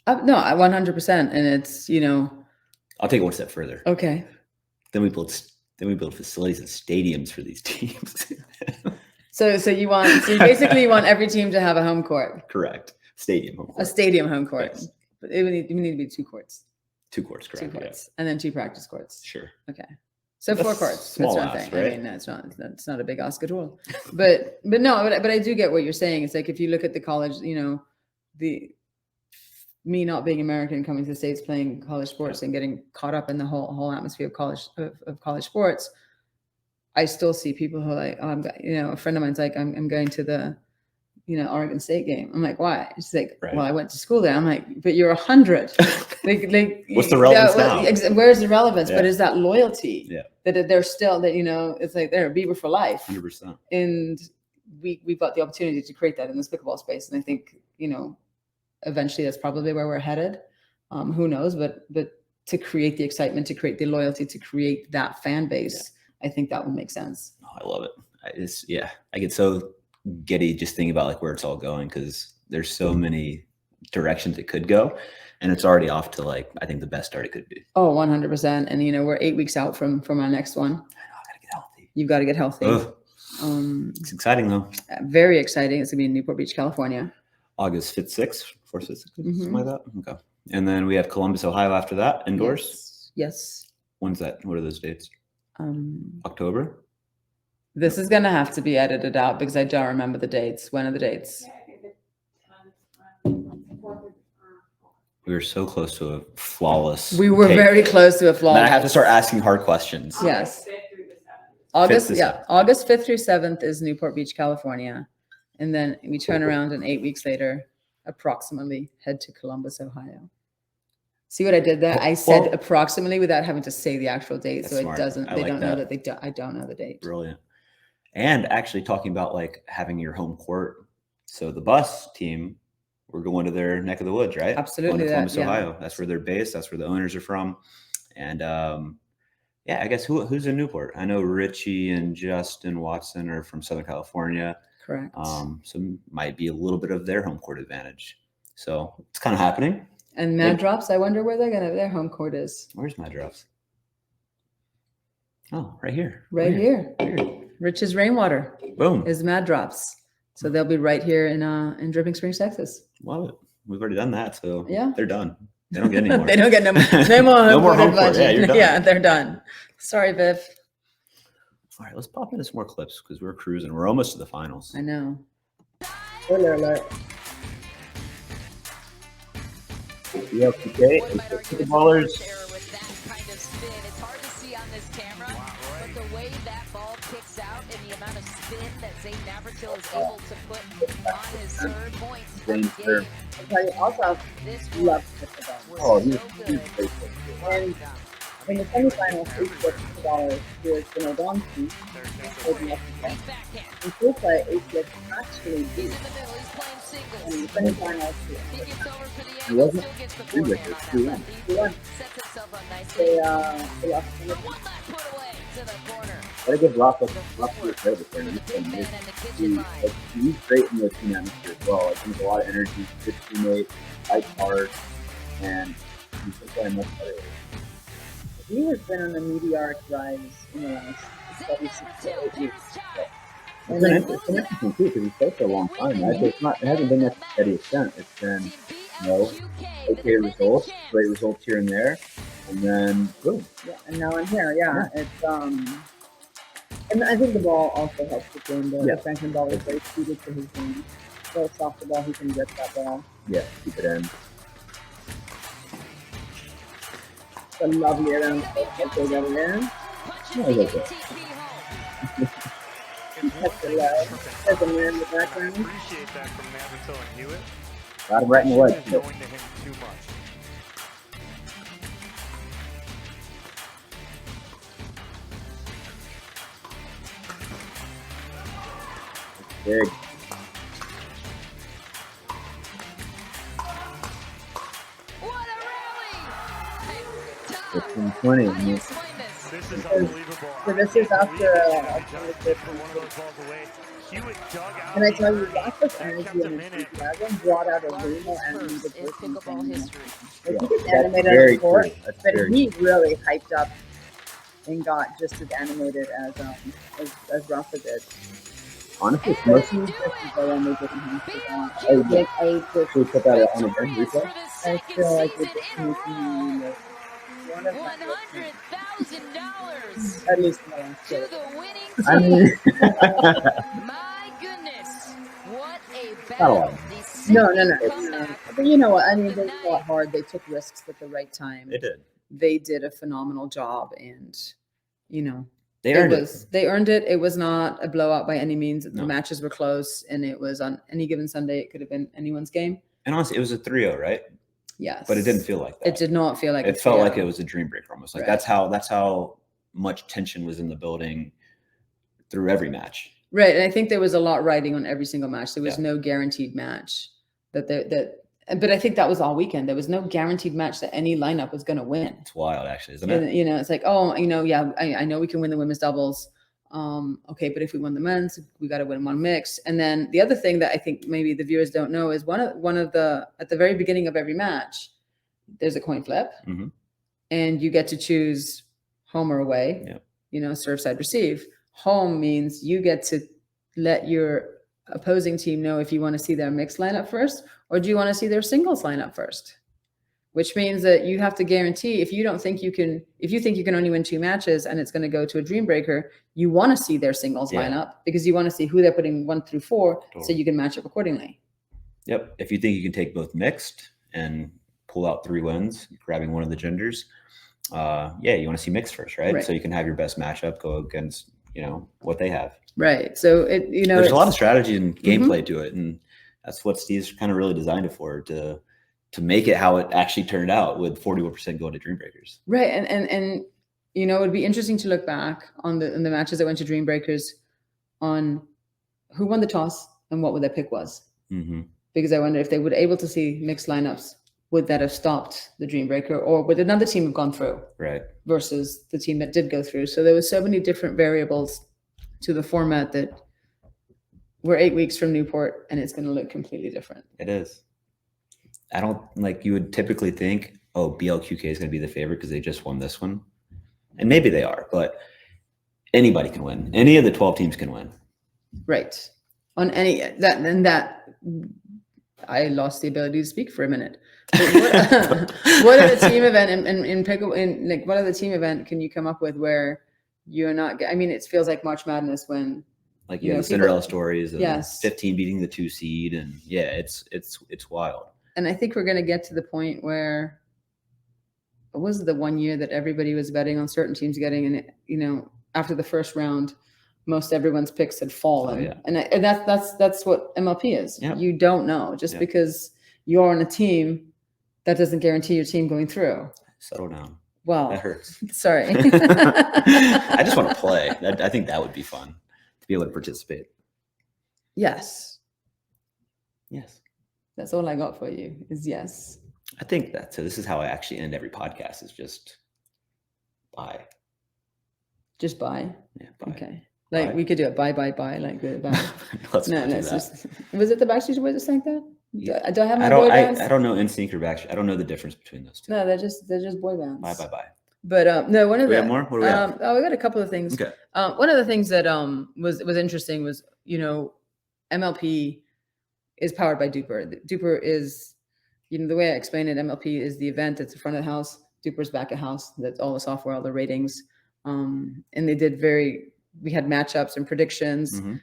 No, 100%. And it's, you know, I'll take it one step further. Okay. Then we build facilities and stadiums for these teams. So you basically want every team to have a home court. Correct. Stadium home court. A stadium home court. Yes. But it would need to be 2 courts. 2 courts, correct. 2 courts. And then 2 practice courts. Sure. Okay. So That's 4 courts. small That's ask, nothing. right? I mean, that's not a big ask at all. But I do get what you're saying. It's like, if you look at the college, you know, me not being American, coming to the States, playing college sports and getting caught up in the whole atmosphere of college sports, I still see people who are like, oh, a friend of mine's like, I'm going to the, Oregon State game. I'm like, why? She's like, well, I went to school there. I'm like, but you're 100. What's the relevance now? Where's the relevance? Yeah. But is that loyalty? Yeah. That they're still, it's like they're a Beaver for life. 100%. And we've got the opportunity to create that in this pickleball space. And I think, eventually that's probably where we're headed. Who knows? But to create the excitement, to create the loyalty, to create that fan base, I think that would make sense. Oh, I love it. I get so giddy just thinking about like where it's all going, because there's so many directions it could go, and it's already off to like, I think the best start it could be. Oh, 100%. And we're 8 weeks out from our next one. I know, I gotta get healthy. You've got to get healthy. It's exciting though. Very exciting. It's gonna be in Newport Beach, California. August 5th, 6th, 4th, 6th, something like that. Okay. And then we have Columbus, Ohio after that, indoors. Yes. When's that? What are those dates? October? This is going to have to be edited out because I don't remember the dates. When are the dates? We were so close to a flawless. We were very close to a flawless. Then I have to start asking hard questions. Yes. August 5th through 7th is Newport Beach, California. And then we turn around and 8 weeks later, approximately head to Columbus, Ohio. See what I did there? I said approximately without having to say the actual date. So it doesn't, they don't know that I don't know the date. Brilliant. And actually talking about like having your home court. So the bus team, we're going to their neck of the woods, right? Absolutely. Going to Columbus, Ohio. That's where they're based. That's where the owners are from. And I guess who's in Newport? I know Richie and Justin Watson are from Southern California. Correct. So might be a little bit of their home court advantage. So it's kind of happening. And Mad Drops, I wonder where their home court is. Where's Mad Drops? Oh, right here. Right here. Rich's Rainwater. Boom. Is Mad Drops. So they'll be right here in Dripping Springs, Texas. Love it. We've already done that, so yeah, they're done. They don't get any more. They don't get no more. No more home court. Yeah, you're done. Yeah, they're done. Sorry, Viv. All right, let's pop into some more clips because we're cruising. We're almost to the finals. I know. Alert. Yeah, okay. Pickleballers. It's hard to see on this camera, but the way that ball kicks out and the amount of spin that Zane Navratil is able to put on his third point of the game. I also love pickleball. Oh, he's great. And in the semifinals, $86 was the Nodonski for the etiquette. In full play, ACX actually beat. And in the semifinals, It wasn't 2-1. They lost Gotta give Rafa credit there. He's great in the team atmosphere as well. I think a lot of energy, good teammate, fights hard, and he's playing much better. He has been on a meteoric rise in the last 6 to 8 weeks. It's an interesting too because he's played for a long time, right? So it hasn't been that steady ascent. It's been, okay results, great results here and there, and then boom. Yeah, and now I'm here. Yeah, it's and I think the ball also helps with game. The Franklin ball is very suited to his game. So soft the ball, he can get that ball. Yeah, keep it in. It's a lovely around get it in. Kept it low. There's a man in the background. Appreciate that from Navratil and Hewitt. Got him right in the leg. Going to him too much. Big. What a rally! 15-20. This is unbelievable. So this is after one of those balls away. Hewitt dug out. and I tell you, lots of energy and enthusiasm brought out a Reno animated pickleball history. Like, he Yeah, was that's animated very on court, true. That's but very he really hyped up and got just as animated as Rafa did. Honestly, it's mostly. Should we put that on again, replay? I feel like it's just making me one of my $100,000 at least in the last to year. the winning I mean, My goodness, what a not a lot. battle. No. But you know what? I mean, they fought hard. They took risks at the right time. They did. They did a phenomenal job, and They earned it. They earned it. It was not a blowout by any means. The No. matches were close, and it was on any given Sunday. It could have been anyone's game. And honestly, it was a 3-0, right? Yes, But it didn't feel like that. It did not feel like It felt like it was a dream breaker almost. Like Right. that's how much tension was in the building through every match. Right, and I think there was a lot riding on every single match. There was Yeah. no guaranteed match but I think that was all weekend. There was no guaranteed match that any lineup was going to win. It's wild, actually, isn't And, it? it's like, I know we can win the women's doubles. Okay, but if we win the men's, we got to win one mix. And then the other thing that I think maybe the viewers don't know is one of the at the very beginning of every match, there's a coin flip, Mhm. and you get to choose home or away. Yep. Serve, side, receive. Home means you get to let your opposing team know if you want to see their mixed lineup first, or do you want to see their singles lineup first? Which means that you have to guarantee if you think you can only win 2 matches and it's going to go to a dream breaker, you want to see their singles Yeah. lineup because you want to see who they're putting 1 through 4 so Totally. you can match up accordingly. Yep. If you think you can take both mixed and pull out 3 wins, grabbing one of the genders, you want to see mixed first, right? Right. So you can have your best matchup go against, what they have. Right. So There's a lot of strategy and Mm-hmm. gameplay to it, and that's what Steve's kind of really designed it for, to make it how it actually turned out, with 41% going to dream breakers. Right. And it would be interesting to look back on the matches that went to dream breakers on who won the toss and what their pick was. Mm-hmm. Because I wonder if they were able to see mixed lineups, would that have stopped the dream breaker, or would another team have gone through Right. versus the team that did go through? So there was so many different variables to the format that we're 8 weeks from Newport and it's going to look completely different. It is. I don't you would typically think, oh, BLQK is going to be the favorite because they just won this one. And maybe they are, but anybody can win. Any of the 12 teams can win. Right. On I lost the ability to speak for a minute. But what other team event in pickle what other team event can you come up with where you're not? I mean, it feels like March Madness when You have the Cinderella stories of Yes. 15 beating the 2 seed, and it's wild. And I think we're going to get to the point where it was the one year that everybody was betting on certain teams getting, and after the first round, most everyone's picks had fallen. Oh, yeah. And that's what MLP is. Yeah. You don't know just Yeah. because you're on a team, that doesn't guarantee your team going through. Settle down. Well, That hurts. sorry. I just want to play. I think that would be fun to be able to participate. Yes. Yes. That's all I got for you is yes. I think that. So this is how I actually end every podcast, is just bye. Just bye. Yeah, bye. Okay. Like Bye. we could do it bye. Like the bye. Let's No, not do it's that. just, was it the Backstreet Boys that sang that? Do I have my I boy don't bands? I don't know NSYNC or Backstreet. I don't know the difference between those two. No, they're just boy bands. Bye. But no, one of We the have more? What do we have? we got a couple of things. Okay. One of the things that was interesting was, MLP is powered by DUPR. DUPR is, the way I explain it, MLP is the event that's in front of the house. DUPR's back of house. That's all the software, all the ratings. And they did we had matchups and predictions. Mm-hmm.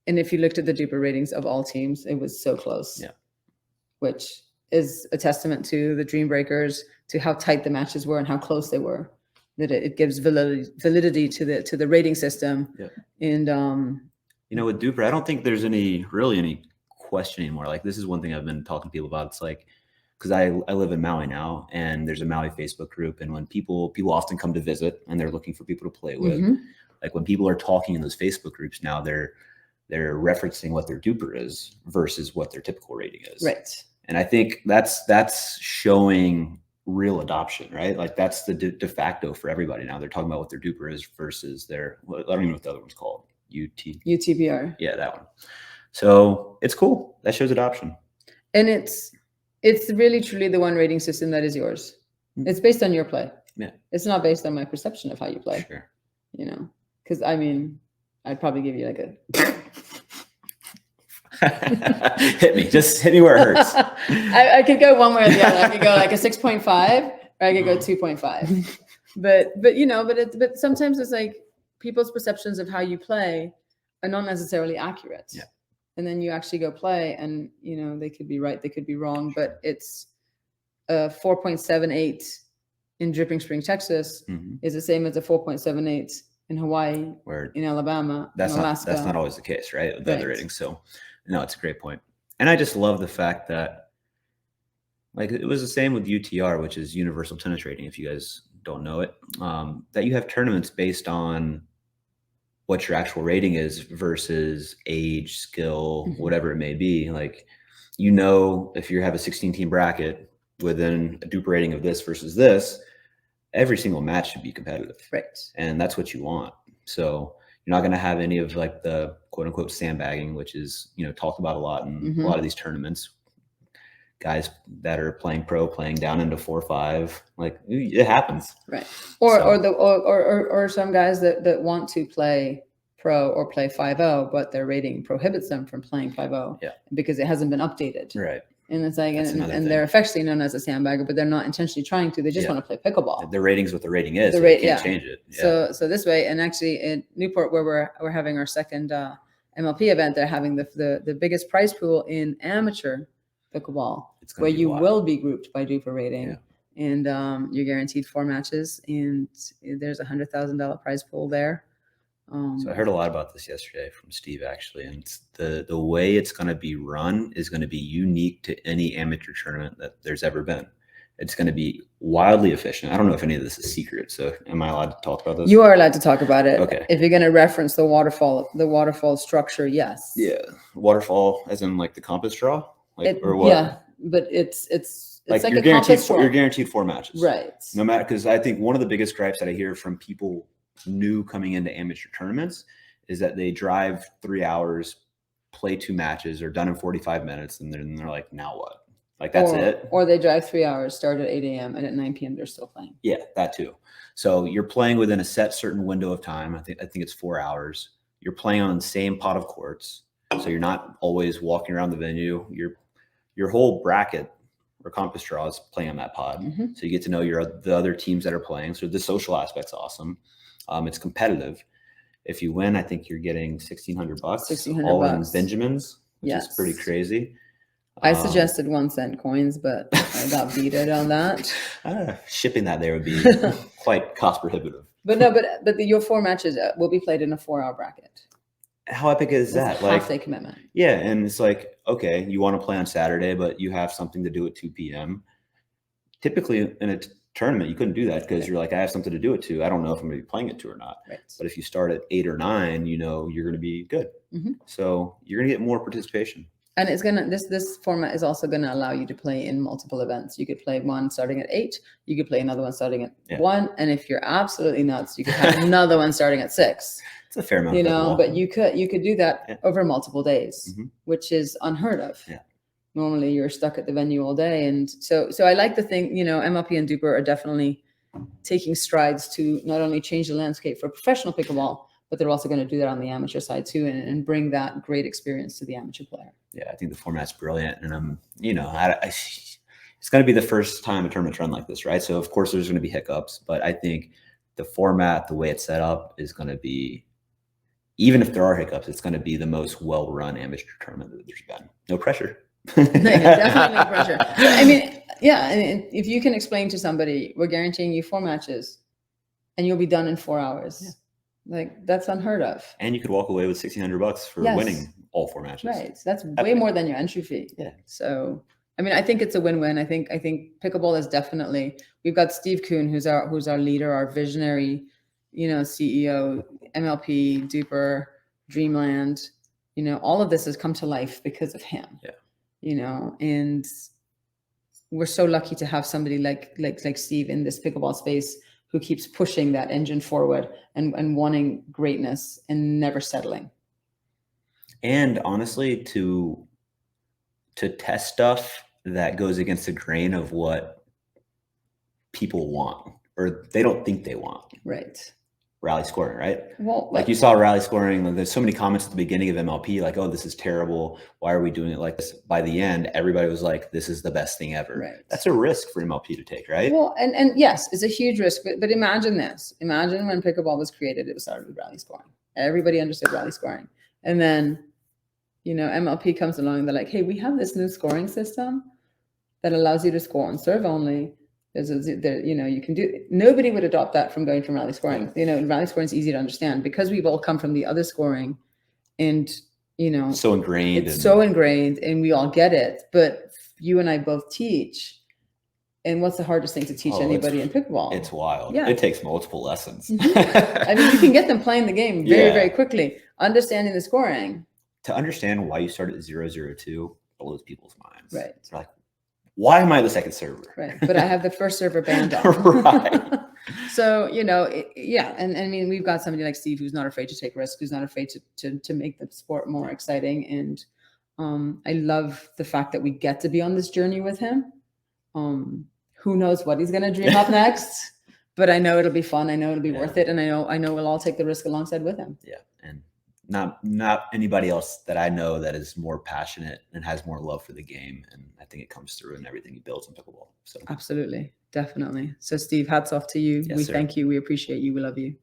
And if you looked at the DUPR ratings of all teams, it was so close. Yeah. Which is a testament to the Dream Breakers, to how tight the matches were and how close they were. That it gives validity to the rating system. Yeah. And with DUPR, I don't think there's any question anymore. Like, this is one thing I've been talking to people about. It's like, because I live in Maui now, and there's a Maui Facebook group, and when people often come to visit and they're looking for people to play with, like when people are talking in those Facebook groups now, they're referencing what their DUPR is versus what their typical rating is. Right. And I think that's showing real adoption, right? Like, that's the de facto for everybody now. They're talking about what their DUPR is versus I don't even know what the other one's called. UTPR. Yeah, that one. So it's cool. That shows adoption. And it's really truly the one rating system that is yours. It's based on your play. Yeah. It's not based on my perception of how you play. Sure. Because I'd probably give you like a hit me. Just hit me where it hurts. I could go one way or the other. I could go like a 6.5 or I could go 2.5. But sometimes it's like people's perceptions of how you play are not necessarily accurate. Yeah. And then you actually go play and, they could be right, they could be wrong, but it's a 4.78 in Dripping Springs, Texas is the same as a 4.78 in Hawaii, in Alabama, in Alaska. That's not always the case, right? With other ratings. So, no, it's a great point. And I just love the fact that, like, it was the same with UTR, which is Universal Tennis Rating, if you guys don't know it, that you have tournaments based on what your actual rating is versus age, skill, whatever it may be. Like, if you have a 16-team bracket within a DUPR rating of this versus this, every single match should be competitive. Right. And that's what you want. So you're not going to have any of like the quote unquote sandbagging, which is, talked about a lot in a lot of these tournaments. Guys that are playing down into 4-5, like, it happens. Right. Or some guys that want to play pro or play 5-0, but their rating prohibits them from playing 5-0 because it hasn't been updated. Right. And it's like, and they're affectionately known as a sandbagger, but they're not intentionally trying to. They just want to play pickleball. The rating's what the rating is. So you can't change it. Yeah. So this way, and actually in Newport, where we're having our second MLP event, they're having the biggest prize pool in amateur pickleball, where you will be grouped by DUPR rating, and you're guaranteed 4 matches, and there's a $100,000 prize pool there. So I heard a lot about this yesterday from Steve, actually, and the way it's going to be run is going to be unique to any amateur tournament that there's ever been. It's going to be wildly efficient. I don't know if any of this is secret, so am I allowed to talk about this? You are allowed to talk about it. Okay. If you're going to reference the waterfall structure, yes. Yeah, waterfall, as in like the compass draw, or what? Yeah, but it's like you're guaranteed 4 matches, right? No matter, because I think one of the biggest gripes that I hear from people new coming into amateur tournaments is that they drive 3 hours, play 2 matches, or done in 45 minutes, and then they're like, now what? Like, that's it. Or they drive 3 hours, start at 8 a.m. and at 9 p.m. they're still playing. Yeah, that too. So you're playing within a set certain window of time. I think it's 4 hours. You're playing on the same pot of courts, so you're not always walking around the venue. Your whole bracket or compass draw is playing on that pod, so you get to know the other teams that are playing. So the social aspect's awesome. It's competitive. If you win, I think you're getting $1,600 all in Benjamins, which is pretty crazy. I suggested 1 cent coins, but I got beated on that. Shipping that there would be quite cost prohibitive. But your 4 matches will be played in a 4-hour bracket. How epic is that? It's a half-day commitment. Yeah, and it's like, okay, you want to play on Saturday, but you have something to do at 2 p.m. Typically in a tournament, you couldn't do that because you're like, I have something to do at 2. I don't know if I'm going to be playing at 2 or not. Right. But if you start at 8 or 9, you're going to be good. So you're going to get more participation. And it's this format is also gonna allow you to play in multiple events. You could play one starting at 8. You could play another one starting at 1. And if you're absolutely nuts, you could have another one starting at 6. It's a fair amount. But you could do that over multiple days, which is unheard of. Yeah. Normally you're stuck at the venue all day. And so I like the thing, MLP and DUPR are definitely taking strides to not only change the landscape for professional pickleball, but they're also going to do that on the amateur side too, and bring that great experience to the amateur player. Yeah, I think the format's brilliant, and it's going to be the first time a tournament's run like this, right? So of course there's going to be hiccups, but I think the format, the way it's set up, is going to be, even if there are hiccups, it's going to be the most well-run amateur tournament that there's been. No pressure. Definitely no pressure. I mean, yeah, and if you can explain to somebody, we're guaranteeing you 4 matches, and you'll be done in 4 hours. Yeah. Like, that's unheard of. And you could walk away with $1,600 for winning all 4 matches. Right. That's way more than your entry fee. Yeah. So, I mean, I think it's a win-win. I think pickleball is definitely, we've got Steve Kuhn, who's our leader, our visionary, CEO, MLP, DUPR, Dreamland, all of this has come to life because of him. Yeah. And we're so lucky to have somebody like Steve in this pickleball space who keeps pushing that engine forward and wanting greatness and never settling. And honestly, to test stuff that goes against the grain of what people want, or they don't think they want. Right. Rally scoring, right? Well, like you saw rally scoring, there's so many comments at the beginning of MLP, like, oh, this is terrible. Why are we doing it like this? By the end, everybody was like, this is the best thing ever. Right. That's a risk for MLP to take, right? Well, and yes, it's a huge risk, but imagine this. Imagine when pickleball was created, it was started with rally scoring. Everybody understood rally scoring. And then, MLP comes along and they're like, hey, we have this new scoring system that allows you to score on serve only. You can do, nobody would adopt that from going from rally scoring. Rally scoring is easy to understand because we've all come from the other scoring, and so ingrained. It's so ingrained, and we all get it. But you and I both teach, and what's the hardest thing to teach anybody in pickleball? It's wild. Yeah. It takes multiple lessons. I mean, you can get them playing the game very, very quickly, understanding the scoring. To understand why you started at 0-0-2 blows people's minds. Right. They're like, why am I the second server? Right. But I have the first server band on. Right. So, yeah. And I mean, we've got somebody like Steve who's not afraid to take risks, who's not afraid to make the sport more exciting. And I love the fact that we get to be on this journey with him. Who knows what he's going to dream up next, but I know it'll be fun. I know it'll be worth it. And I know we'll all take the risk alongside with him. Yeah. And not anybody else that I know that is more passionate and has more love for the game. And I think it comes through in everything he builds in pickleball. So absolutely. Definitely. So Steve, hats off to you. Yes, we sir. thank you. We appreciate you. We love you.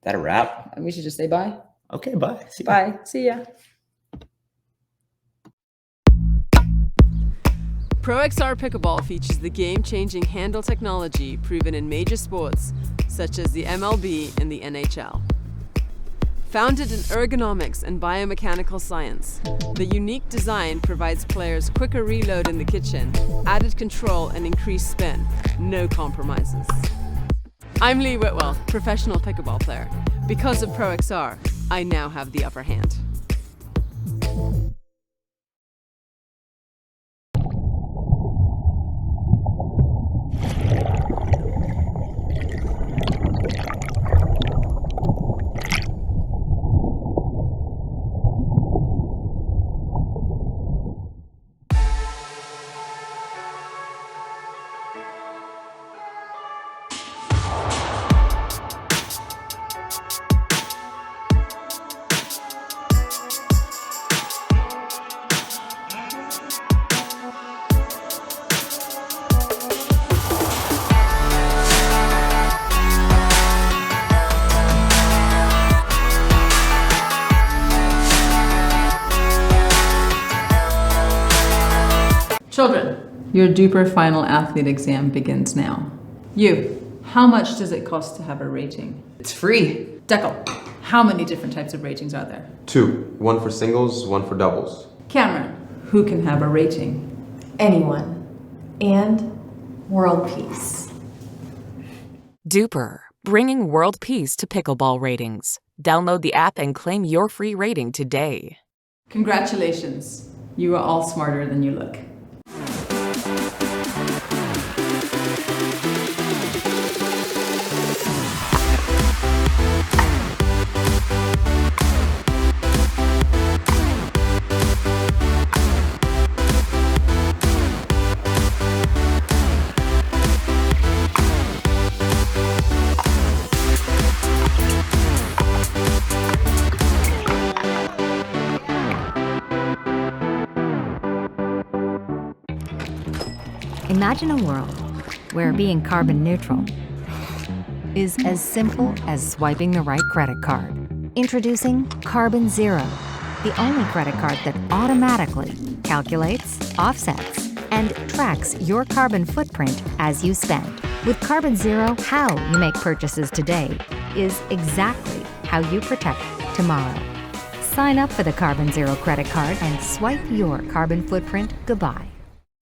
That a wrap? And we should just say bye. Okay. Bye. See ya. Bye. See ya. ProXR Pickleball features the game-changing handle technology proven in major sports such as the MLB and the NHL. Founded in ergonomics and biomechanical science, the unique design provides players quicker reload in the kitchen, added control and increased spin, no compromises. I'm Lee Whitwell, professional pickleball player. Because of ProXR, I now have the upper hand. Children, your DUPR final athlete exam begins now. You, how much does it cost to have a rating? It's free. Deckel, how many different types of ratings are there? 2. One for singles, one for doubles. Cameron, who can have a rating? Anyone. And world peace. DUPR, bringing world peace to pickleball ratings. Download the app and claim your free rating today. Congratulations. You are all smarter than you look. Imagine a world where being carbon neutral is as simple as swiping the right credit card. Introducing Carbon Zero, the only credit card that automatically calculates, offsets, and tracks your carbon footprint as you spend. With Carbon Zero, how you make purchases today is exactly how you protect tomorrow. Sign up for the Carbon Zero credit card and swipe your carbon footprint goodbye.